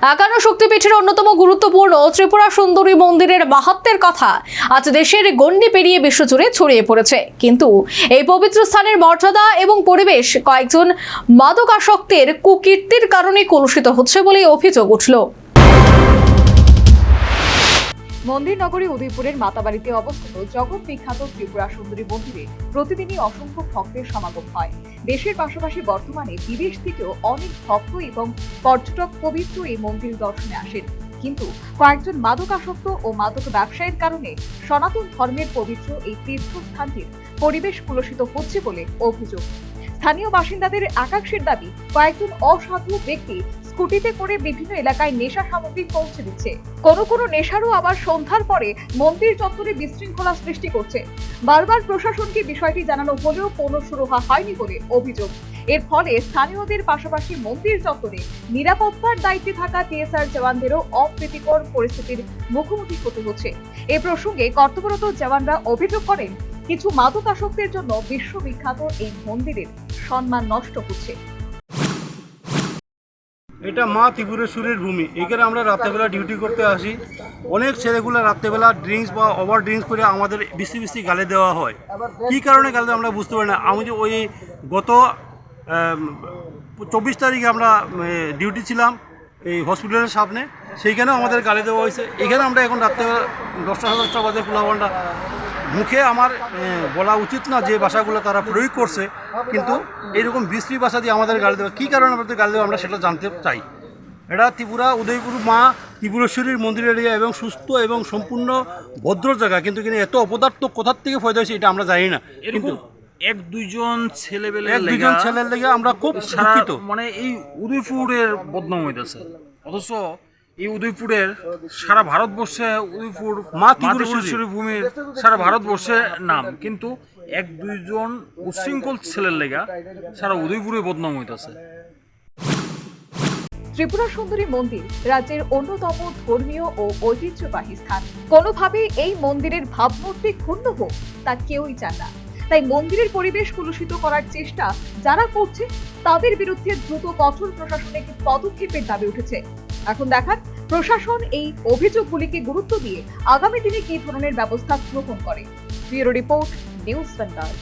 একান্ন শক্তিপীঠের অন্যতম গুরুত্বপূর্ণ ত্রিপুরা সুন্দরী মন্দিরের মাহাত্ম্যের কথা আজ দেশের গণ্ডি পেরিয়ে বিশ্বজুড়ে ছড়িয়ে পড়েছে। কিন্তু এই পবিত্র স্থানের মর্যাদা এবং পরিবেশ কয়েকজন মাদকাসক্তের কুকীর্তির কারণে কলুষিত হচ্ছে বলে অভিযোগ উঠল। মন্দির নগরী উদয়পুরের মাতাবাড়িতে অবস্থিত জগৎ বিখ্যাত ত্রিপুরা সুন্দরী মন্দিরে প্রতিদিনই অসংখ্য ভক্তের সমাগম হয়। দেশের পাশাপাশি বর্তমানে বিদেশ থেকেও অনেক ভক্ত এবং পর্যটক পবিত্র এই মন্দির দর্শনে আসেন। কিন্তু কয়েকজন মাদকাসক্ত ও মাদক ব্যবসায়ীর কারণে সনাতন ধর্মের পবিত্র এই তীর্থস্থানটির পরিবেশ কলুষিত হচ্ছে বলে অভিযোগ। স্থানীয় বাসিন্দাদের একাংশের দাবি, কয়েকজন অসাধু ব্যক্তি স্কুটিতে করে বিভিন্ন এলাকায় নেশা সামগ্রী পৌঁছে দিচ্ছে। কোনো নেশারও আবার সন্ধ্যার পরে মন্দির চত্বরে বিশৃঙ্খলা সৃষ্টি করছে। বারবার প্রশাসনকে বিষয়টি জানানো হলেও কোনো সুরাহা হয়নি বলে অভিযোগ। এর ফলে স্থানীয়দের পাশাপাশি মন্দির চত্বরে নিরাপত্তার দায়িত্বে থাকা টিএসআর জওয়ানদেরও অপ্রীতিকর পরিস্থিতির মুখোমুখি হতে হচ্ছে। এ প্রসঙ্গে কর্তব্যরত জওয়ানরা অভিযোগ করেন, কিছু মাদকাসক্তের জন্য বিশ্ববিখ্যাত এই মন্দিরের সম্মান নষ্ট হচ্ছে। এটা মা ত্রিপুরেশ্বরীর ভূমি। এখানে আমরা রাত্রেবেলা ডিউটি করতে আসি। অনেক ছেলেগুলো রাত্রেবেলা ড্রিঙ্কস বা ওভার ড্রিঙ্কস করে আমাদের বেশি গালি দেওয়া হয়। কী কারণে গালি আমরা বুঝতে পারি না। আমি যে ওই গত 24 তারিখে আমরা ডিউটি ছিলাম এই হসপিটালের সামনে, সেইখানেও আমাদের গালি দেওয়া হয়েছে। এখানে আমরা এখন রাত্রেবেলা 10টা বাজে পোলাপানটা মুখে আমার বলা উচিত না যে ভাষাগুলো তারা প্রয়োগ করছে, কিন্তু এইরকম বিশ্রী ভাষা দিয়ে আমাদের গালি দেওয়া, কী কারণে আমাদের গালি দেওয়া আমরা সেটা জানতে চাই। এটা ত্রিপুরা উদয়পুর মা ত্রিপুরেশ্বরীর মন্দির এরিয়া এবং সুস্থ এবং সম্পূর্ণ ভদ্র জায়গা, কিন্তু এত অপদার্থ কোথার থেকে ফয়দা হয়েছে এটা আমরা জানি না। কিন্তু এক দুইজন ছেলের লেগে আমরা খুব দুঃখিত। মানে এই উদয়পুরের বদনাম হইতেছে, অথচ এই উদয়পুরের সারা ভারতবর্ষে উদয়পুর মা ত্রিপুরেশ্বরী ভূমির সারা ভারতবর্ষে নাম, কিন্তু এক দুইজন উচ্ছৃঙ্খল ছেলের লেগা সারা উদয়পুরে বদনাম হইতেছে। ত্রিপুরা সুন্দরী মন্দির রাজ্যের অন্যতম ধর্মীয় ও ঐতিহ্যবাহী স্থান। কোনোভাবে এই মন্দিরের ভাবমূর্তি ক্ষুণ্ণ হোক তা কেউই চান না। তাই মন্দিরের পরিবেশ কলুষিত করার চেষ্টা যারা করছে তাদের বিরুদ্ধে দ্রুত কঠোর প্রশাসনিক পদক্ষেপের দাবি উঠেছে। এখন দেখার প্রশাসন এই অভিযোগগুলিকে গুরুত্ব দিয়ে আগামী দিনে কি ধরনের ব্যবস্থা গ্রহণ করে। Bureau report, news Bengal.